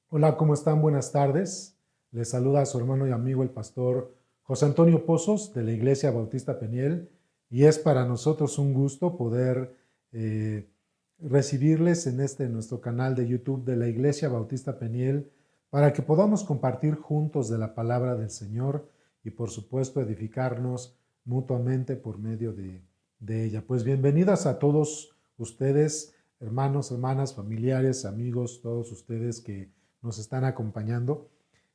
Hola, ¿cómo están? Buenas tardes. Les saluda a su hermano y amigo el pastor José Antonio Pozos de la Iglesia Bautista Peniel y es para nosotros un gusto poder eh, recibirles en nuestro canal de YouTube de la Iglesia Bautista Peniel para que podamos compartir juntos de la palabra del Señor y por supuesto edificarnos mutuamente por medio de ella. Pues bienvenidas a todos ustedes, hermanos, hermanas, familiares, amigos, todos ustedes que nos están acompañando.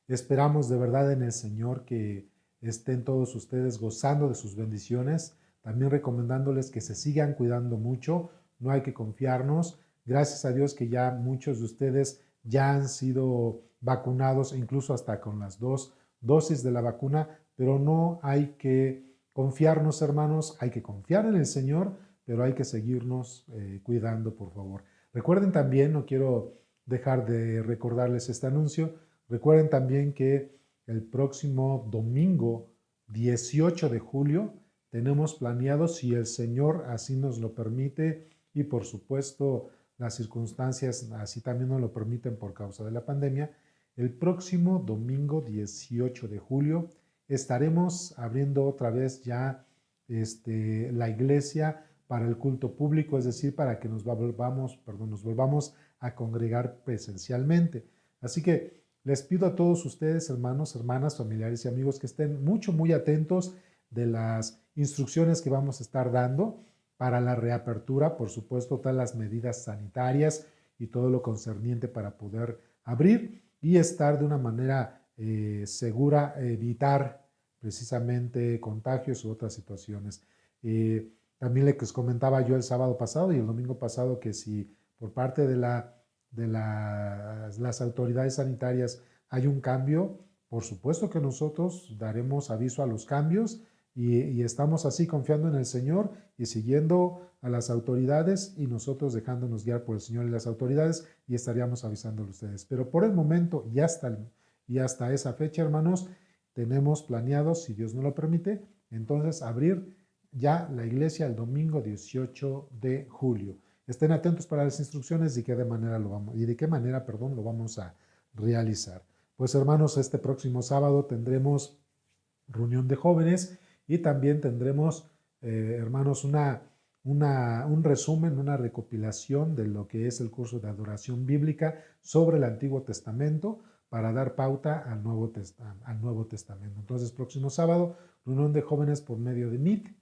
Esperamos de verdad en el Señor que estén todos ustedes gozando de sus bendiciones, también recomendándoles que se sigan cuidando mucho, no hay que confiarnos. Gracias a Dios que ya muchos de ustedes ya han sido vacunados, incluso hasta con las 2 dosis de la vacuna, pero no hay que confiarnos, hermanos, hay que confiar en el Señor, pero hay que seguirnos cuidando, por favor. Recuerden también, no quiero dejar de recordarles este anuncio. Recuerden también que el próximo domingo 18 de julio tenemos planeado, si el Señor así nos lo permite y por supuesto las circunstancias así también nos lo permiten por causa de la pandemia, el próximo domingo 18 de julio estaremos abriendo otra vez ya la iglesia para el culto público, es decir, para que nos volvamos a congregar presencialmente. Así que les pido a todos ustedes, hermanos, hermanas, familiares y amigos, que estén muy atentos de las instrucciones que vamos a estar dando para la reapertura, por supuesto, todas las medidas sanitarias y todo lo concerniente para poder abrir y estar de una manera segura, evitar precisamente contagios u otras situaciones. También les comentaba yo el sábado pasado y el domingo pasado que si por parte las autoridades sanitarias hay un cambio, por supuesto que nosotros daremos aviso a los cambios y estamos así confiando en el Señor y siguiendo a las autoridades y nosotros dejándonos guiar por el Señor y las autoridades y estaríamos avisándole a ustedes. Pero por el momento y hasta esa fecha, hermanos, tenemos planeado, si Dios nos lo permite, entonces abrir ya la iglesia el domingo 18 de julio. Estén atentos para las instrucciones y de qué manera, perdón, lo vamos a realizar. Pues hermanos, este próximo sábado tendremos reunión de jóvenes y también tendremos, hermanos, un resumen, una recopilación de lo que es el curso de adoración bíblica sobre el Antiguo Testamento para dar pauta al Nuevo Testamento. Entonces, próximo sábado, reunión de jóvenes por medio de Meet,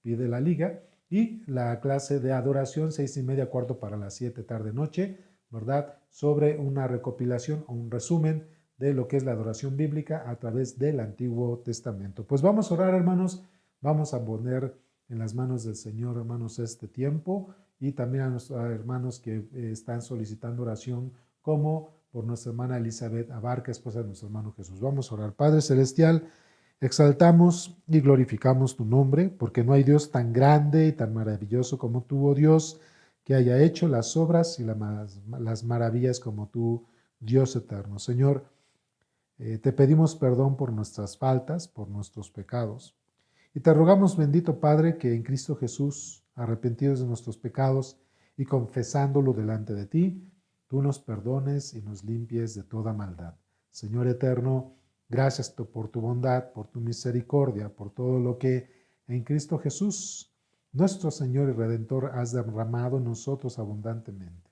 pide la liga, y la clase de adoración 6:30, cuarto para las 7 tarde noche, ¿verdad? Sobre una recopilación o un resumen de lo que es la adoración bíblica a través del Antiguo Testamento. Pues vamos a orar, hermanos, vamos a poner en las manos del Señor, hermanos, este tiempo y también a nuestros hermanos que están solicitando oración, como por nuestra hermana Elizabeth Abarca, esposa de nuestro hermano Jesús. Vamos a orar. Padre Celestial, exaltamos y glorificamos tu nombre, porque no hay Dios tan grande y tan maravilloso como tú, oh Dios, que haya hecho las obras y las maravillas como tú, Dios eterno. Señor, te pedimos perdón por nuestras faltas, por nuestros pecados. Y te rogamos, bendito Padre, que en Cristo Jesús, arrepentidos de nuestros pecados y confesándolo delante de ti, tú nos perdones y nos limpies de toda maldad. Señor eterno, gracias por tu bondad, por tu misericordia, por todo lo que en Cristo Jesús, nuestro Señor y Redentor, has derramado en nosotros abundantemente.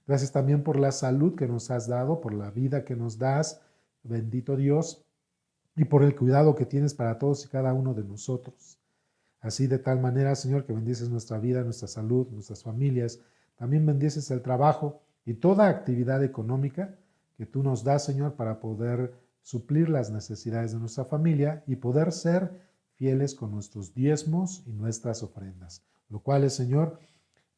Gracias también por la salud que nos has dado, por la vida que nos das, bendito Dios, y por el cuidado que tienes para todos y cada uno de nosotros. Así de tal manera, Señor, que bendices nuestra vida, nuestra salud, nuestras familias. También bendices el trabajo y toda actividad económica que tú nos das, Señor, para poder suplir las necesidades de nuestra familia y poder ser fieles con nuestros diezmos y nuestras ofrendas. Lo cual, Señor,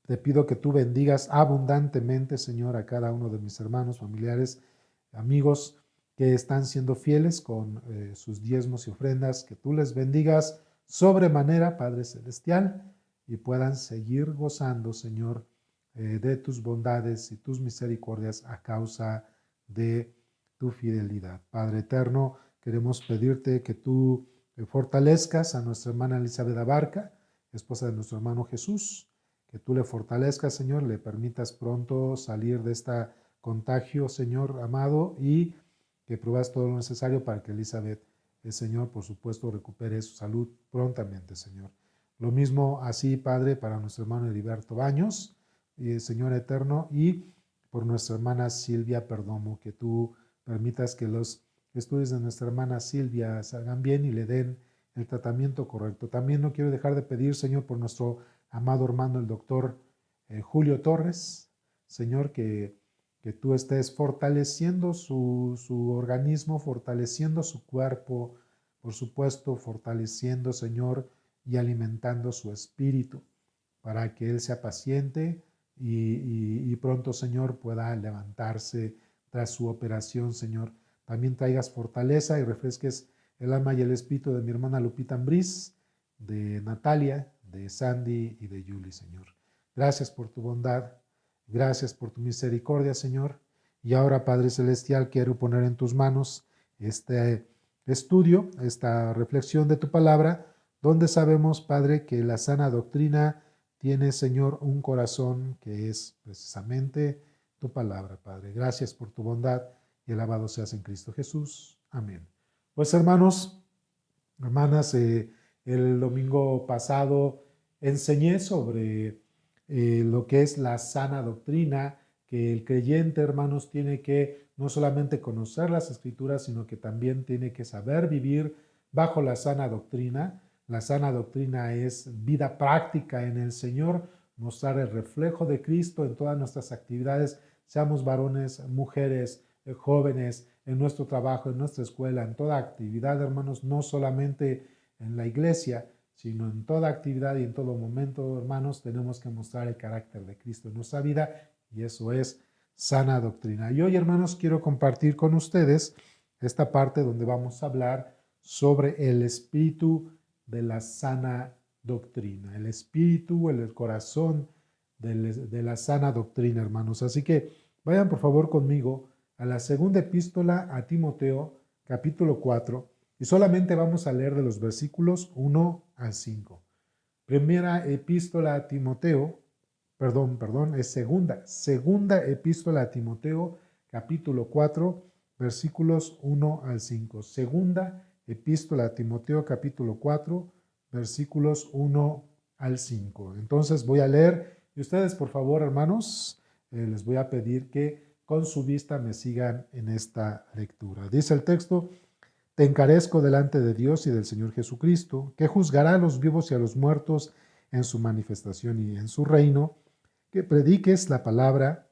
te pido que tú bendigas abundantemente, Señor, a cada uno de mis hermanos, familiares, amigos que están siendo fieles con sus diezmos y ofrendas, que tú les bendigas sobremanera, Padre Celestial, y puedan seguir gozando, Señor, de tus bondades y tus misericordias a causa de tu fidelidad. Padre eterno, queremos pedirte que tú fortalezcas a nuestra hermana Elizabeth Abarca, esposa de nuestro hermano Jesús, que tú le fortalezcas, Señor, le permitas pronto salir de esta contagio, Señor amado, y que pruebas todo lo necesario para que Elizabeth, el Señor, por supuesto, recupere su salud prontamente, Señor. Lo mismo así, Padre, para nuestro hermano Heriberto Baños, Señor eterno, y por nuestra hermana Silvia Perdomo, que tú permitas que los estudios de nuestra hermana Silvia salgan bien y le den el tratamiento correcto. También no quiero dejar de pedir, Señor, por nuestro amado hermano, el doctor Julio Torres, Señor, que tú estés fortaleciendo su organismo, fortaleciendo su cuerpo, por supuesto, fortaleciendo, Señor, y alimentando su espíritu, para que él sea paciente y pronto, Señor, pueda levantarse tras su operación, Señor. También traigas fortaleza y refresques el alma y el espíritu de mi hermana Lupita Ambriz, de Natalia, de Sandy y de Julie, Señor. Gracias por tu bondad, gracias por tu misericordia, Señor. Y ahora, Padre Celestial, quiero poner en tus manos este estudio, esta reflexión de tu palabra, donde sabemos, Padre, que la sana doctrina tiene, Señor, un corazón que es precisamente tu palabra, Padre. Gracias por tu bondad y alabado seas en Cristo Jesús. Amén. Pues hermanos, hermanas, el domingo pasado enseñé sobre lo que es la sana doctrina, que el creyente, hermanos, tiene que no solamente conocer las escrituras, sino que también tiene que saber vivir bajo la sana doctrina. La sana doctrina es vida práctica en el Señor, mostrar el reflejo de Cristo en todas nuestras actividades, seamos varones, mujeres, jóvenes, en nuestro trabajo, en nuestra escuela, en toda actividad, hermanos, no solamente en la iglesia, sino en toda actividad y en todo momento, hermanos, tenemos que mostrar el carácter de Cristo en nuestra vida, y eso es sana doctrina. Y hoy, hermanos, quiero compartir con ustedes esta parte donde vamos a hablar sobre el espíritu de la sana doctrina, el espíritu, el corazón de la sana doctrina, hermanos. Así que vayan por favor conmigo a la segunda epístola a Timoteo, capítulo 4, y solamente vamos a leer de los versículos 1 al 5. Primera epístola a Timoteo, es segunda epístola a Timoteo, capítulo 4, versículos 1 al 5. Segunda epístola a Timoteo, capítulo 4, versículos 1 al 5. Entonces voy a leer, y ustedes, por favor, hermanos, les voy a pedir que con su vista me sigan en esta lectura. Dice el texto: te encarezco delante de Dios y del Señor Jesucristo, que juzgará a los vivos y a los muertos en su manifestación y en su reino, que prediques la palabra,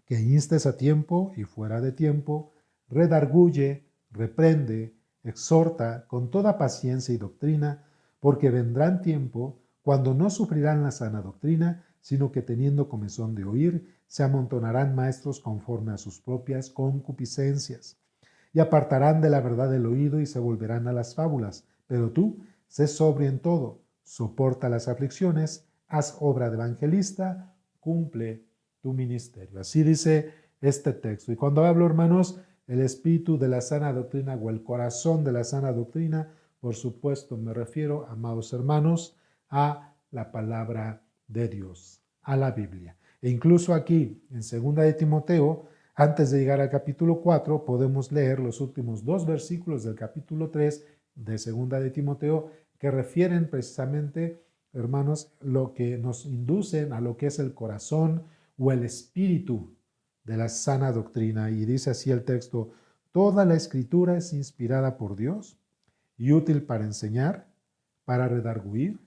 que instes a tiempo y fuera de tiempo, redarguye, reprende, exhorta con toda paciencia y doctrina, porque vendrán tiempo cuando no sufrirán la sana doctrina, sino que teniendo comezón de oír, se amontonarán maestros conforme a sus propias concupiscencias, y apartarán de la verdad el oído y se volverán a las fábulas. Pero tú, sé sobrio en todo, soporta las aflicciones, haz obra de evangelista, cumple tu ministerio. Así dice este texto. Y cuando hablo, hermanos, el espíritu de la sana doctrina o el corazón de la sana doctrina, por supuesto me refiero, amados hermanos, a la palabra de Dios, a la Biblia. E incluso aquí, en 2 de Timoteo, antes de llegar al capítulo 4, podemos leer los últimos dos versículos del capítulo 3 de 2 de Timoteo, que refieren precisamente, hermanos, lo que nos inducen a lo que es el corazón o el espíritu de la sana doctrina. Y dice así el texto: toda la escritura es inspirada por Dios y útil para enseñar, para redarguir,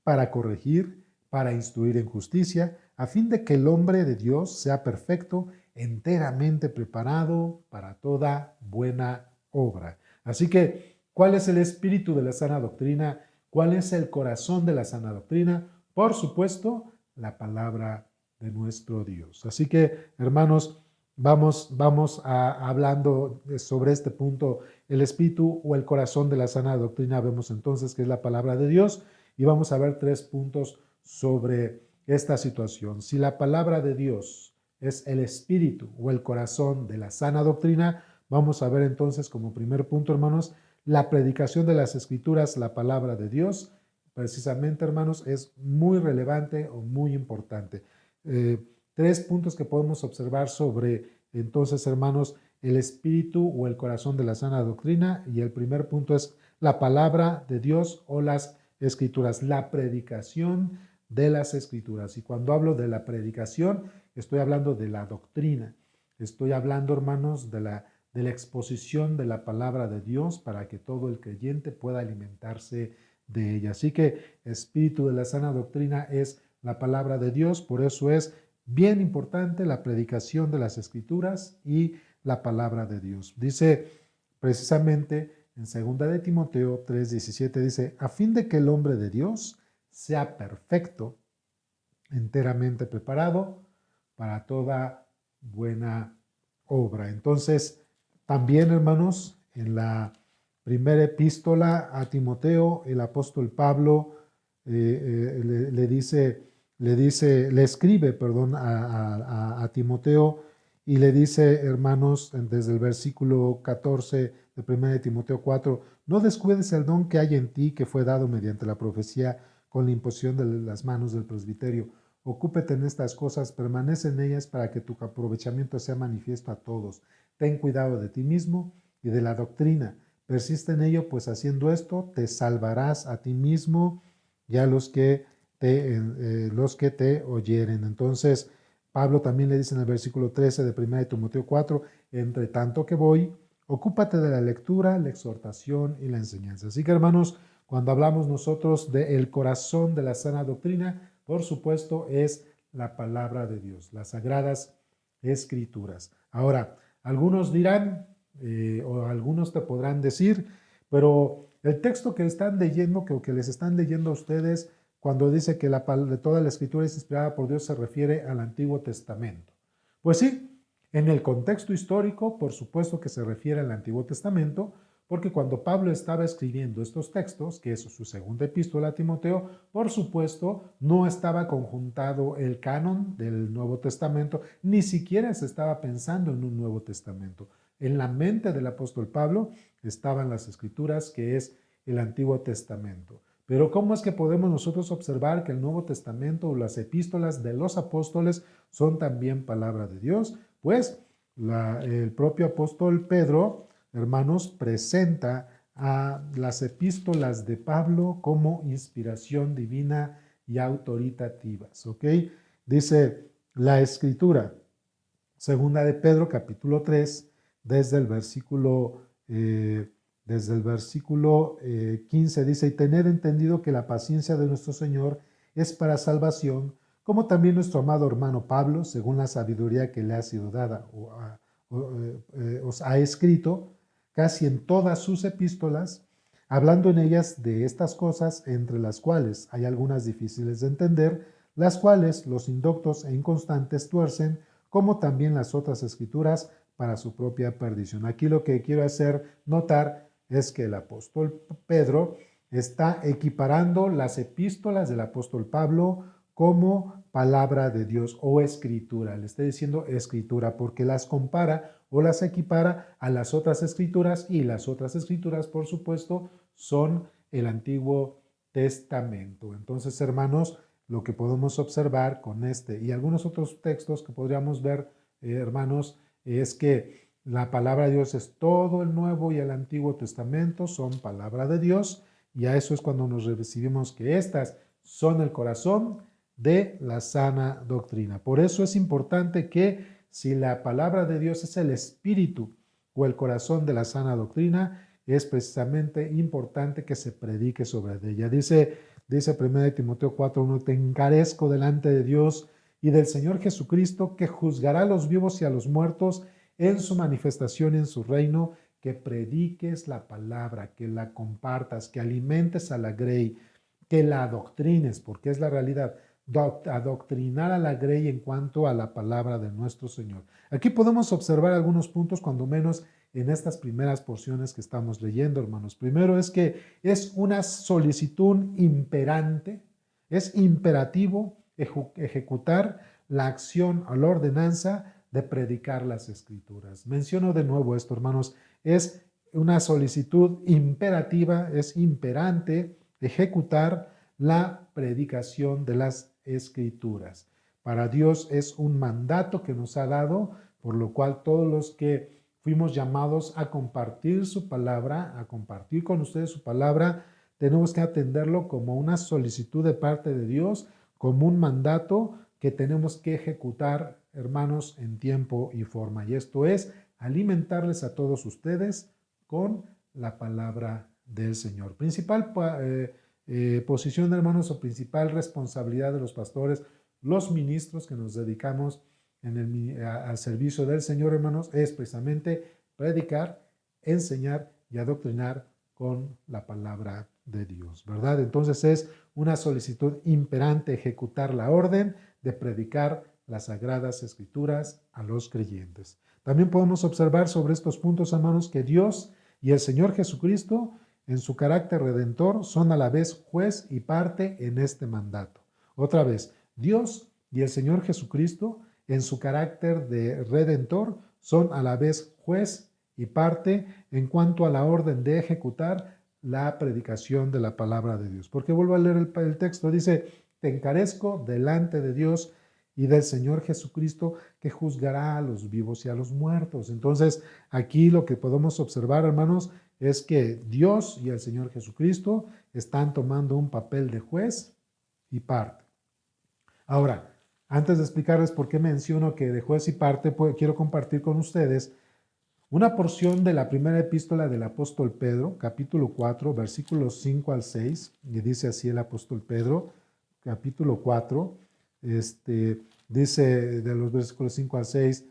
para corregir, para instruir en justicia, a fin de que el hombre de Dios sea perfecto, enteramente preparado para toda buena obra. Así que, ¿cuál es el espíritu de la sana doctrina? ¿Cuál es el corazón de la sana doctrina? Por supuesto, la palabra de nuestro Dios. Así que, hermanos, vamos hablando sobre este punto, el espíritu o el corazón de la sana doctrina. Vemos entonces que es la palabra de Dios, y vamos a ver 3 puntos sobre esta situación. Si la palabra de Dios es el espíritu o el corazón de la sana doctrina, vamos a ver entonces como primer punto, hermanos, la predicación de las escrituras, la palabra de Dios, precisamente, hermanos, es muy relevante o muy importante. 3 puntos que podemos observar sobre entonces, hermanos, el espíritu o el corazón de la sana doctrina. Y el primer punto es la palabra de Dios o las escrituras, la predicación de las escrituras. Y cuando hablo de la predicación, estoy hablando de la doctrina. Estoy hablando, hermanos, de la exposición de la palabra de Dios para que todo el creyente pueda alimentarse de ella. Así que espíritu de la sana doctrina es la palabra de Dios, por eso es bien importante la predicación de las escrituras y la palabra de Dios. Dice precisamente en 2 de Timoteo 3:17, dice, a fin de que el hombre de Dios sea perfecto, enteramente preparado para toda buena obra. Entonces, también, hermanos, en la primera epístola a Timoteo, el apóstol Pablo le escribe, perdón, a Timoteo y le dice, hermanos, desde el versículo 14 de 1 de Timoteo 4, no descuides el don que hay en ti, que fue dado mediante la profecía con la imposición de las manos del presbiterio. Ocúpete en estas cosas, permanece en ellas para que tu aprovechamiento sea manifiesto a todos. Ten cuidado de ti mismo y de la doctrina. Persiste en ello, pues haciendo esto te salvarás a ti mismo y a los que te oyeren. Entonces, Pablo también le dice en el versículo 13 de 1 de Timoteo 4, entre tanto que voy, ocúpate de la lectura, la exhortación y la enseñanza. Así que, hermanos, cuando hablamos nosotros del corazón de la sana doctrina, por supuesto, es la palabra de Dios, las sagradas escrituras. Ahora, algunos dirán, o algunos te podrán decir, pero el texto que están leyendo, que les están leyendo a ustedes, cuando dice que toda la escritura es inspirada por Dios, se refiere al Antiguo Testamento. Pues sí, en el contexto histórico, por supuesto que se refiere al Antiguo Testamento, porque cuando Pablo estaba escribiendo estos textos, que es su segunda epístola a Timoteo, por supuesto, no estaba conjuntado el canon del Nuevo Testamento, ni siquiera se estaba pensando en un Nuevo Testamento. En la mente del apóstol Pablo estaban las escrituras, que es el Antiguo Testamento. Pero ¿cómo es que podemos nosotros observar que el Nuevo Testamento o las epístolas de los apóstoles son también palabra de Dios? Pues el propio apóstol Pedro, hermanos, presenta a las epístolas de Pablo como inspiración divina y autoritativas, ¿ok? Dice la escritura, segunda de Pedro, capítulo 3, desde el versículo 15 dice, y tener entendido que la paciencia de nuestro Señor es para salvación, como también nuestro amado hermano Pablo, según la sabiduría que le ha sido dada, os ha escrito casi en todas sus epístolas, hablando en ellas de estas cosas, entre las cuales hay algunas difíciles de entender, las cuales los indoctos e inconstantes tuercen, como también las otras escrituras, para su propia perdición. Aquí lo que quiero hacer notar es que el apóstol Pedro está equiparando las epístolas del apóstol Pablo como palabra de Dios o escritura. Le está diciendo escritura porque las compara o las equipara a las otras escrituras, y las otras escrituras, por supuesto, son el Antiguo Testamento. Entonces, hermanos, lo que podemos observar con este y algunos otros textos que podríamos ver, hermanos, es que la palabra de Dios es todo el Nuevo y el Antiguo Testamento, son palabra de Dios, y a eso es cuando nos recibimos que estas son el corazón de la sana doctrina. Por eso es importante que si la palabra de Dios es el espíritu o el corazón de la sana doctrina, es precisamente importante que se predique sobre ella. Dice 1 Timoteo 4:1, te encarezco delante de Dios y del Señor Jesucristo, que juzgará a los vivos y a los muertos en su manifestación y en su reino, que prediques la palabra, que la compartas, que alimentes a la grey, que la adoctrines, porque es la realidad, adoctrinar a la grey en cuanto a la palabra de nuestro Señor. Aquí podemos observar algunos puntos, cuando menos en estas primeras porciones que estamos leyendo, hermanos. Primero es que es una solicitud imperante, es imperativo ejecutar la acción o la ordenanza de predicar las escrituras. Menciono de nuevo esto, hermanos, es una solicitud imperativa, es imperante ejecutar la predicación de las escrituras. Para Dios es un mandato que nos ha dado por lo cual todos los que fuimos llamados a compartir su palabra, a compartir con ustedes su palabra, tenemos que atenderlo como una solicitud de parte de Dios, como un mandato que tenemos que ejecutar, hermanos, en tiempo y forma. Y esto es alimentarles a todos ustedes con la palabra del Señor. Principal posición, hermanos, o principal responsabilidad de los pastores, los ministros que nos dedicamos al servicio del Señor, hermanos, es precisamente predicar, enseñar y adoctrinar con la palabra de Dios, ¿verdad? Entonces es una solicitud imperante ejecutar la orden de predicar las sagradas escrituras a los creyentes. También podemos observar sobre estos puntos, hermanos, que Dios y el Señor Jesucristo, en su carácter redentor, son a la vez juez y parte en este mandato. Otra vez, Dios y el Señor Jesucristo, en su carácter de redentor, son a la vez juez y parte en cuanto a la orden de ejecutar la predicación de la palabra de Dios. Porque vuelvo a leer el texto, dice, te encarezco delante de Dios y del Señor Jesucristo, que juzgará a los vivos y a los muertos. Entonces, aquí lo que podemos observar, hermanos, es que Dios y el Señor Jesucristo están tomando un papel de juez y parte. Ahora, antes de explicarles por qué menciono que de juez y parte, pues, quiero compartir con ustedes una porción de la primera epístola del apóstol Pedro, capítulo 4, versículos 5 al 6, y dice así el apóstol Pedro, capítulo 4, dice de los versículos 5 al 6,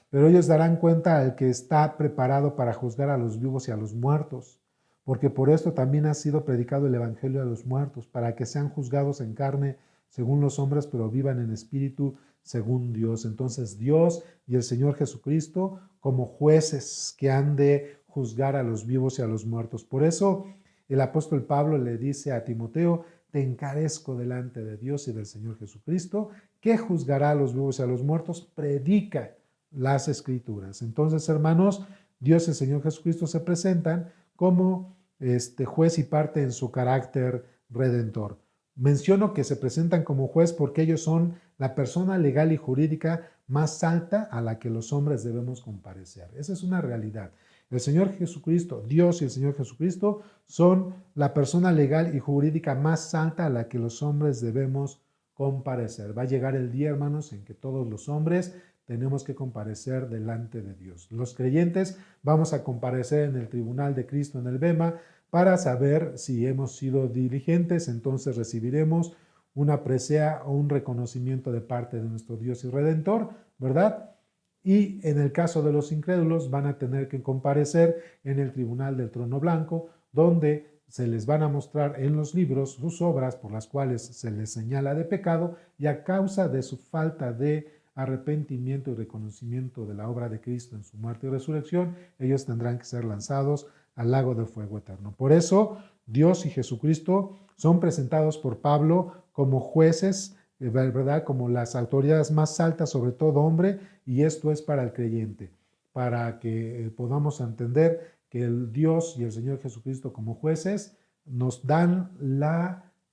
pero ellos darán cuenta al que está preparado para juzgar a los vivos y a los muertos, porque por esto también ha sido predicado el evangelio a los muertos, para que sean juzgados en carne según los hombres, pero vivan en espíritu según Dios. Entonces Dios y el Señor Jesucristo como jueces que han de juzgar a los vivos y a los muertos. Por eso el apóstol Pablo le dice a Timoteo, te encarezco delante de Dios y del Señor Jesucristo, que juzgará a los vivos y a los muertos, predica las Escrituras. Entonces, hermanos, Dios y el Señor Jesucristo se presentan como juez y parte en su carácter redentor. Menciono que se presentan como juez porque ellos son la persona legal y jurídica más alta a la que los hombres debemos comparecer. Esa es una realidad. El Señor Jesucristo, Dios y el Señor Jesucristo son la persona legal y jurídica más alta a la que los hombres debemos comparecer. Va a llegar el día, hermanos, en que todos los hombres tenemos que comparecer delante de Dios. Los creyentes vamos a comparecer en el tribunal de Cristo en el Bema para saber si hemos sido diligentes, entonces recibiremos una presea o un reconocimiento de parte de nuestro Dios y Redentor, ¿verdad? Y en el caso de los incrédulos van a tener que comparecer en el tribunal del trono blanco, donde se les van a mostrar en los libros sus obras por las cuales se les señala de pecado, y a causa de su falta de arrepentimiento y reconocimiento de la obra de Cristo en su muerte y resurrección, ellos tendrán que ser lanzados al lago de fuego eterno. Por eso, Dios y Jesucristo son presentados por Pablo como jueces, ¿verdad? Como las autoridades más altas sobre todo hombre, y esto es para el creyente, para que podamos entender que el Dios y el Señor Jesucristo como jueces nos dan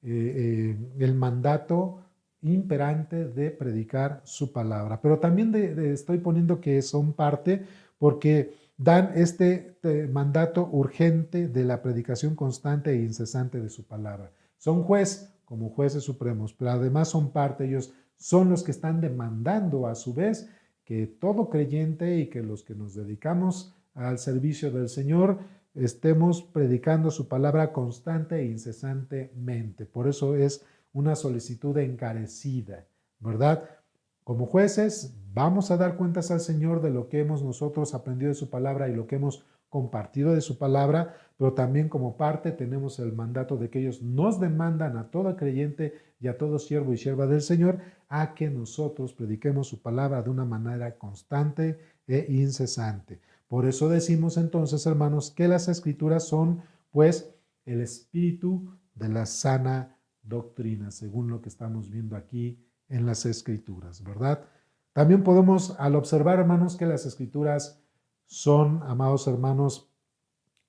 el mandato imperante de predicar su palabra. Pero también estoy poniendo que son parte porque dan este mandato urgente de la predicación constante e incesante de su palabra. Son juez como jueces supremos, pero además son parte, ellos son los que están demandando a su vez que todo creyente y que los que nos dedicamos al servicio del Señor estemos predicando su palabra constante e incesantemente. Por eso es una solicitud encarecida, ¿verdad? Como jueces vamos a dar cuentas al Señor de lo que hemos nosotros aprendido de su palabra y lo que hemos compartido de su palabra, pero también como parte tenemos el mandato de que ellos nos demandan a todo creyente y a todo siervo y sierva del Señor a que nosotros prediquemos su palabra de una manera constante e incesante. Por eso decimos entonces, hermanos, que las Escrituras son, pues, el espíritu de la sana doctrina, según lo que estamos viendo aquí en las Escrituras, ¿verdad? También podemos, al observar, hermanos, que las Escrituras son, amados hermanos,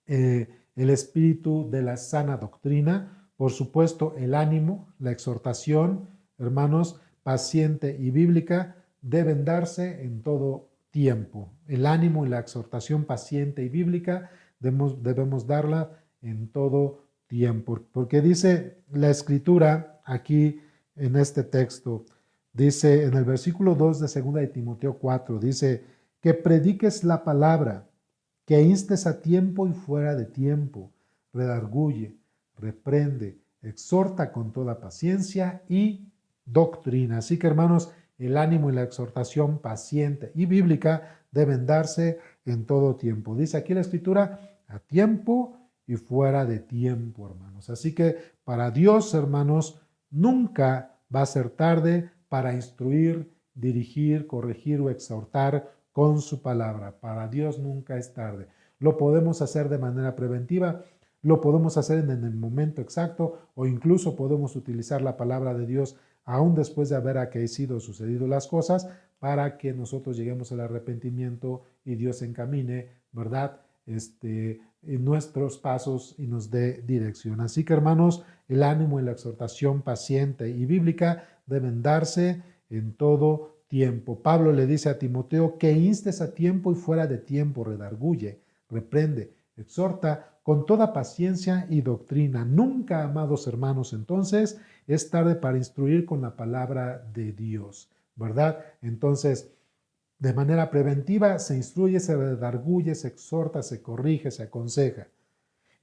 el espíritu de la sana doctrina, por supuesto, el ánimo, la exhortación, hermanos, paciente y bíblica deben darse en todo tiempo. El ánimo y la exhortación paciente y bíblica debemos darla en todo tiempo. Porque dice la Escritura aquí en este texto, dice en el versículo 2 de 2 de Timoteo 4, dice que prediques la palabra, que instes a tiempo y fuera de tiempo, redarguye, reprende, exhorta con toda paciencia y doctrina. Así que, hermanos, el ánimo y la exhortación paciente y bíblica deben darse en todo tiempo. Dice aquí la Escritura, a tiempo y fuera de tiempo, hermanos. Así que para Dios, hermanos, nunca va a ser tarde para instruir, dirigir, corregir o exhortar con su palabra. Para Dios nunca es tarde. Lo podemos hacer de manera preventiva, lo podemos hacer en el momento exacto o incluso podemos utilizar la palabra de Dios aún después de haber acaecido o sucedido las cosas para que nosotros lleguemos al arrepentimiento y Dios encamine, ¿verdad? En nuestros pasos y nos dé dirección. Así que, hermanos, el ánimo y la exhortación paciente y bíblica deben darse en todo tiempo. Pablo le dice a Timoteo que instes a tiempo y fuera de tiempo, redarguye, reprende, exhorta con toda paciencia y doctrina. Nunca, amados hermanos, entonces es tarde para instruir con la palabra de Dios, ¿verdad? Entonces, de manera preventiva se instruye, se redarguye, se exhorta, se corrige, se aconseja.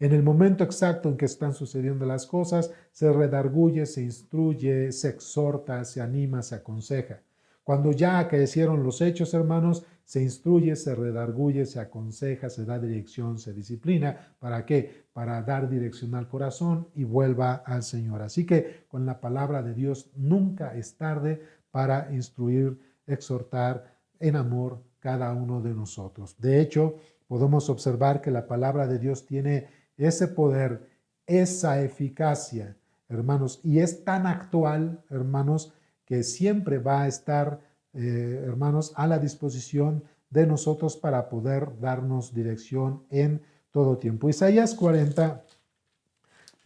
En el momento exacto en que están sucediendo las cosas, se redarguye, se instruye, se exhorta, se anima, se aconseja. Cuando ya acaecieron los hechos, hermanos, se instruye, se redarguye, se aconseja, se da dirección, se disciplina. ¿Para qué? Para dar dirección al corazón y vuelva al Señor. Así que con la palabra de Dios nunca es tarde para instruir, exhortar en amor cada uno de nosotros. De hecho, podemos observar que la palabra de Dios tiene ese poder, esa eficacia, hermanos, y es tan actual, hermanos, que siempre va a estar, hermanos, a la disposición de nosotros para poder darnos dirección en todo tiempo. Isaías 40,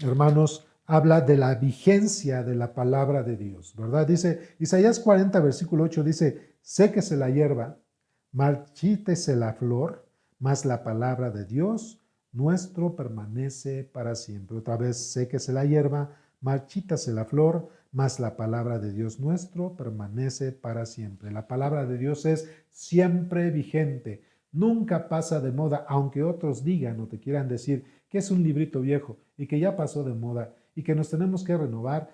hermanos, habla de la vigencia de la palabra de Dios, ¿verdad? Dice, Isaías 40, versículo 8, dice, séquese la hierba, marchítese la flor, mas la palabra de Dios nuestro permanece para siempre. Otra vez, séquese la hierba, marchítase la flor, mas la palabra de Dios nuestro permanece para siempre. La palabra de Dios es siempre vigente, nunca pasa de moda, aunque otros digan o te quieran decir que es un librito viejo y que ya pasó de moda y que nos tenemos que renovar.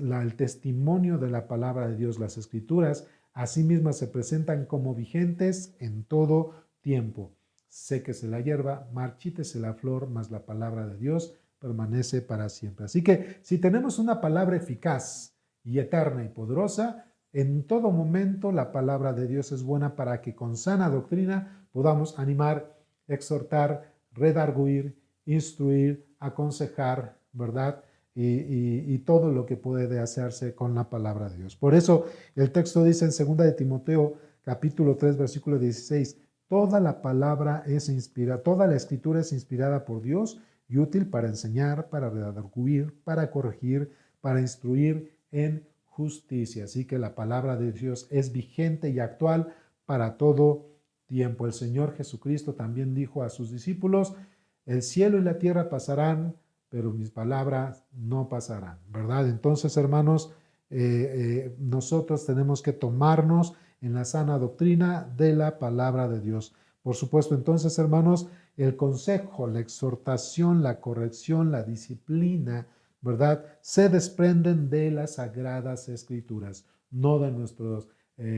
El testimonio de la palabra de Dios, las escrituras, asimismo se presentan como vigentes en todo tiempo. Séquese la hierba, marchítese la flor, mas la palabra de Dios permanece para siempre. Así que si tenemos una palabra eficaz y eterna y poderosa, en todo momento la palabra de Dios es buena para que con sana doctrina podamos animar, exhortar, redarguir, instruir, aconsejar, ¿verdad? Y todo lo que puede hacerse con la palabra de Dios. Por eso el texto dice en 2 de Timoteo, capítulo 3, versículo 16, toda la palabra es inspirada, toda la escritura es inspirada por Dios y útil para enseñar, para redarguir, para corregir, para instruir en justicia. Así que la palabra de Dios es vigente y actual para todo tiempo. El Señor Jesucristo también dijo a sus discípulos, el cielo y la tierra pasarán, pero mis palabras no pasarán, ¿verdad? Entonces, hermanos, nosotros tenemos que tomarnos en la sana doctrina de la palabra de Dios. Por supuesto, entonces, hermanos, el consejo, la exhortación, la corrección, la disciplina, ¿verdad? Se desprenden de las sagradas escrituras, no de nuestros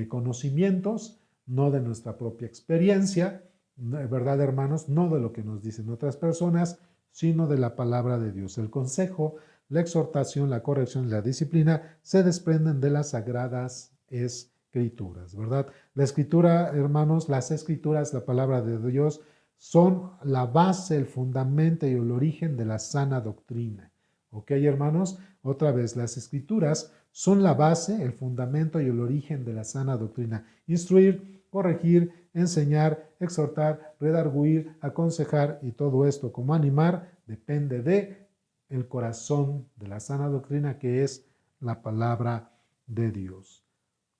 conocimientos, no de nuestra propia experiencia, ¿verdad, hermanos? No de lo que nos dicen otras personas, sino de la palabra de Dios. El consejo, la exhortación, la corrección y la disciplina se desprenden de las sagradas escrituras, ¿verdad? La escritura, hermanos, las escrituras, la palabra de Dios, son la base, el fundamento y el origen de la sana doctrina. ¿Ok, hermanos? Otra vez, las escrituras son la base, el fundamento y el origen de la sana doctrina. Instruir, corregir, enseñar, exhortar, redarguir, aconsejar y todo esto como animar depende de el corazón de la sana doctrina que es la palabra de Dios.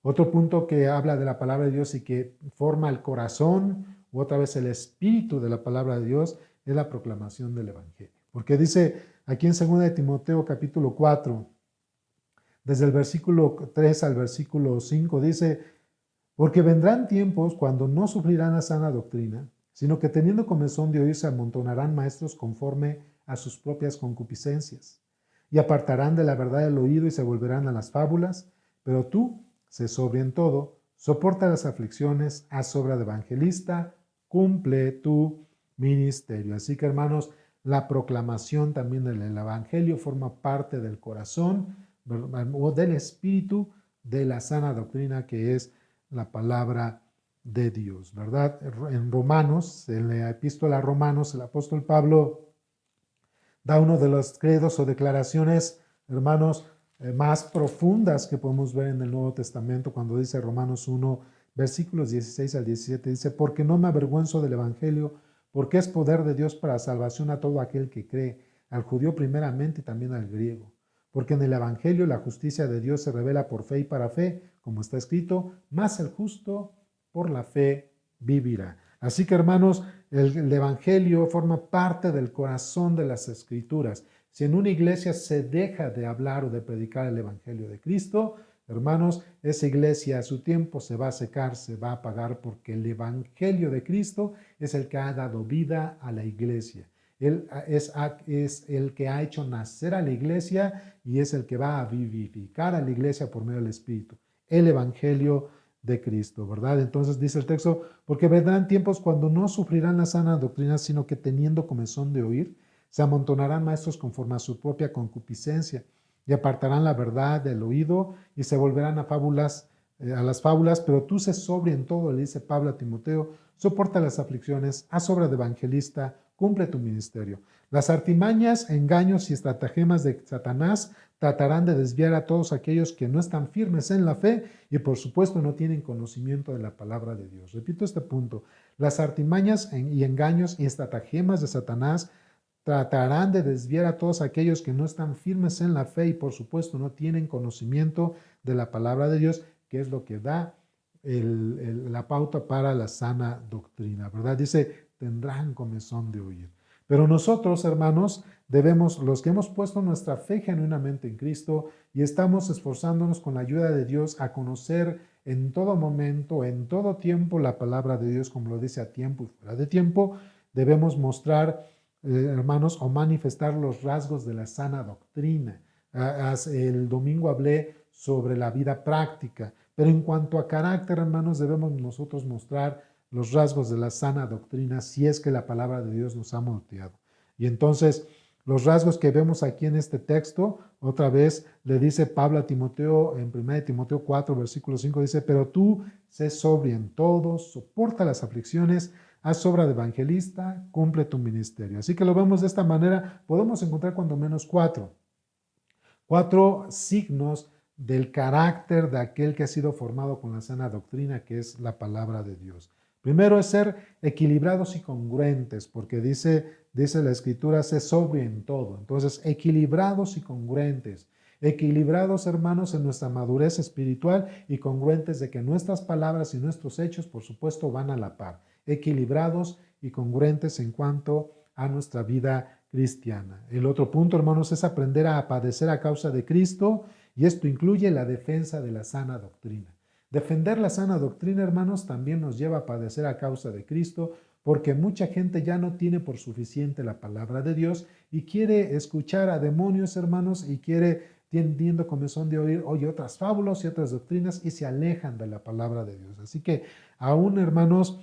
Otro punto que habla de la palabra de Dios y que forma el corazón, u otra vez el espíritu de la palabra de Dios, es la proclamación del Evangelio. Porque dice aquí en 2 de Timoteo capítulo 4, desde el versículo 3 al versículo 5, dice, porque vendrán tiempos cuando no sufrirán la sana doctrina, sino que teniendo comezón de oír se amontonarán maestros conforme a sus propias concupiscencias, y apartarán de la verdad el oído y se volverán a las fábulas, pero tú, sé sobrio en todo, soporta las aflicciones, haz obra de evangelista, cumple tu ministerio. Así que, hermanos, la proclamación también del evangelio forma parte del corazón o del espíritu de la sana doctrina que es la palabra de Dios, ¿verdad? En Romanos, en la epístola a Romanos, el apóstol Pablo da uno de los credos o declaraciones, hermanos, más profundas que podemos ver en el Nuevo Testamento cuando dice Romanos 1, versículos 16 al 17, dice, porque no me avergüenzo del Evangelio, porque es poder de Dios para salvación a todo aquel que cree, al judío primeramente y también al griego. Porque en el Evangelio la justicia de Dios se revela por fe y para fe, como está escrito, más el justo por la fe vivirá. Así que, hermanos, el Evangelio forma parte del corazón de las Escrituras. Si en una iglesia se deja de hablar o de predicar el Evangelio de Cristo, hermanos, esa iglesia a su tiempo se va a secar, se va a apagar, porque el Evangelio de Cristo es el que ha dado vida a la iglesia. Él es el que ha hecho nacer a la iglesia y es el que va a vivificar a la iglesia por medio del Espíritu. El Evangelio de Cristo, ¿verdad? Entonces dice el texto, porque vendrán tiempos cuando no sufrirán la sana doctrina, sino que teniendo comezón de oír, se amontonarán maestros conforme a su propia concupiscencia y apartarán la verdad del oído y se volverán a las fábulas, pero tú sé sobrio en todo, le dice Pablo a Timoteo, soporta las aflicciones, haz obra de evangelista, cumple tu ministerio. Las artimañas, engaños y estratagemas de Satanás tratarán de desviar a todos aquellos que no están firmes en la fe y por supuesto no tienen conocimiento de la palabra de Dios. Repito este punto, las artimañas y engaños y estratagemas de Satanás tratarán de desviar a todos aquellos que no están firmes en la fe y por supuesto no tienen conocimiento de la palabra de Dios, que es lo que da la pauta para la sana doctrina, ¿verdad? Dice, tendrán comezón de oír. Pero nosotros, hermanos, los que hemos puesto nuestra fe genuinamente en Cristo y estamos esforzándonos con la ayuda de Dios a conocer en todo momento, en todo tiempo, la palabra de Dios, como lo dice a tiempo y fuera de tiempo, debemos mostrar, hermanos, o manifestar los rasgos de la sana doctrina. El domingo hablé sobre la vida práctica, pero en cuanto a carácter, hermanos, debemos nosotros mostrar los rasgos de la sana doctrina si es que la palabra de Dios nos ha moldeado. Y entonces, los rasgos que vemos aquí en este texto, otra vez le dice Pablo a Timoteo en 1 Timoteo 4, versículo 5, dice, pero tú sé sobrio en todo, soporta las aflicciones, haz obra de evangelista, cumple tu ministerio. Así que lo vemos de esta manera, podemos encontrar cuando menos cuatro signos del carácter de aquel que ha sido formado con la sana doctrina, que es la palabra de Dios. Primero es ser equilibrados y congruentes, porque dice la Escritura, sé sobrio en todo. Entonces, equilibrados y congruentes. Equilibrados, hermanos, en nuestra madurez espiritual y congruentes de que nuestras palabras y nuestros hechos, por supuesto, van a la par. Equilibrados y congruentes en cuanto a nuestra vida cristiana. El otro punto, hermanos, es aprender a padecer a causa de Cristo, y esto incluye la defensa de la sana doctrina. Defender la sana doctrina, hermanos, también nos lleva a padecer a causa de Cristo, porque mucha gente ya no tiene por suficiente la palabra de Dios y quiere escuchar a demonios, hermanos, y teniendo comezón de oye otras fábulas y otras doctrinas y se alejan de la palabra de Dios. Así que aún, hermanos,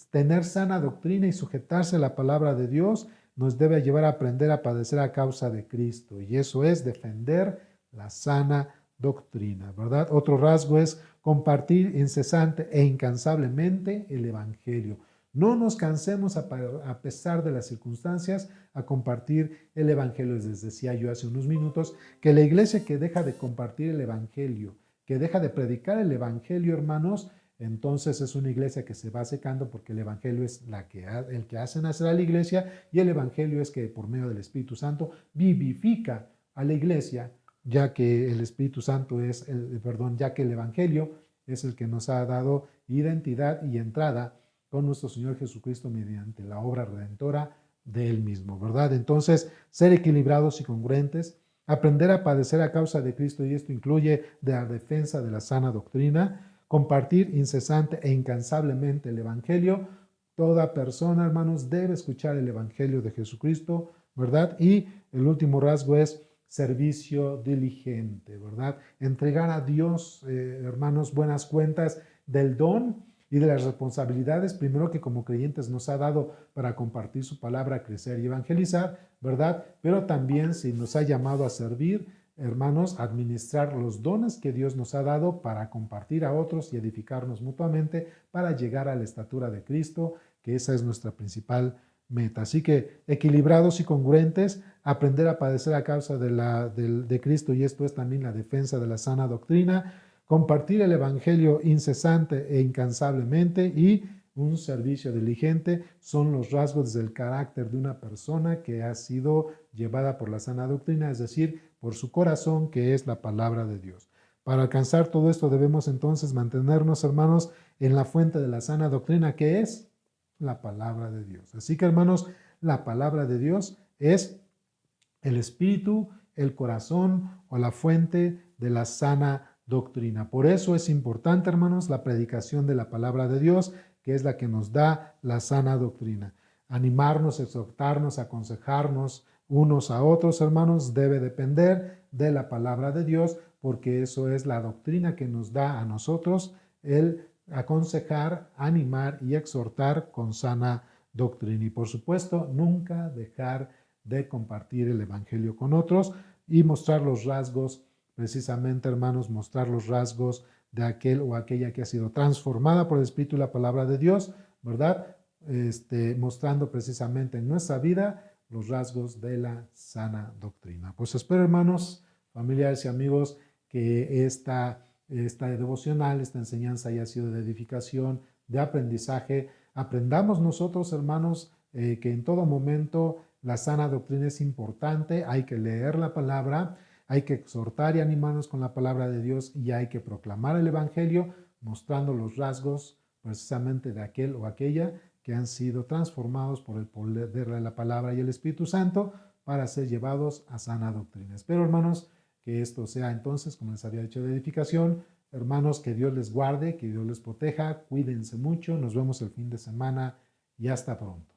tener sana doctrina y sujetarse a la palabra de Dios nos debe llevar a aprender a padecer a causa de Cristo, y eso es defender la sana doctrina, ¿verdad? Otro rasgo es compartir incesante e incansablemente el Evangelio. No nos cansemos a pesar de las circunstancias a compartir el Evangelio. Les decía yo hace unos minutos que la iglesia que deja de compartir el Evangelio, que deja de predicar el Evangelio, hermanos, entonces es una iglesia que se va secando, porque el Evangelio es el que hace nacer a la iglesia, y el Evangelio es que por medio del Espíritu Santo vivifica a la iglesia, ya que el Espíritu Santo ya que el Evangelio es el que nos ha dado identidad y entrada con nuestro Señor Jesucristo mediante la obra redentora de Él mismo, ¿verdad? Entonces, ser equilibrados y congruentes, aprender a padecer a causa de Cristo, y esto incluye la defensa de la sana doctrina, compartir incesante e incansablemente el Evangelio. Toda persona, hermanos, debe escuchar el Evangelio de Jesucristo, ¿verdad? Y el último rasgo es servicio diligente, ¿verdad? Entregar a Dios, hermanos, buenas cuentas del don y de las responsabilidades, primero que como creyentes nos ha dado para compartir su palabra, crecer y evangelizar, ¿verdad? Pero también si nos ha llamado a servir, hermanos, administrar los dones que Dios nos ha dado para compartir a otros y edificarnos mutuamente para llegar a la estatura de Cristo, que esa es nuestra principal meta. Así que equilibrados y congruentes, aprender a padecer a causa de Cristo, y esto es también la defensa de la sana doctrina, compartir el Evangelio incesante e incansablemente y un servicio diligente son los rasgos del carácter de una persona que ha sido llevada por la sana doctrina, es decir, por su corazón, que es la palabra de Dios. Para alcanzar todo esto debemos entonces mantenernos, hermanos, en la fuente de la sana doctrina, que es la palabra de Dios. Así que, hermanos, la palabra de Dios es el espíritu, el corazón o la fuente de la sana doctrina. Por eso es importante, hermanos, la predicación de la palabra de Dios, que es la que nos da la sana doctrina. Animarnos, exhortarnos, aconsejarnos unos a otros, hermanos, debe depender de la palabra de Dios, porque eso es la doctrina que nos da a nosotros el aconsejar, animar y exhortar con sana doctrina. Y por supuesto, nunca dejar de compartir el Evangelio con otros y mostrar los rasgos, precisamente, hermanos, mostrar los rasgos de aquel o aquella que ha sido transformada por el Espíritu y la palabra de Dios, ¿verdad? Mostrando precisamente en nuestra vida los rasgos de la sana doctrina. Pues espero, hermanos, familiares y amigos, que esta devocional, esta enseñanza haya sido de edificación, de aprendizaje. Aprendamos nosotros, hermanos, que en todo momento la sana doctrina es importante, hay que leer la palabra, hay que exhortar y animarnos con la palabra de Dios y hay que proclamar el Evangelio mostrando los rasgos precisamente de aquel o aquella que han sido transformados por el poder de la palabra y el Espíritu Santo para ser llevados a sana doctrina. Espero, hermanos, que esto sea entonces, como les había dicho, de edificación. Hermanos, que Dios les guarde, que Dios les proteja, cuídense mucho, nos vemos el fin de semana y hasta pronto.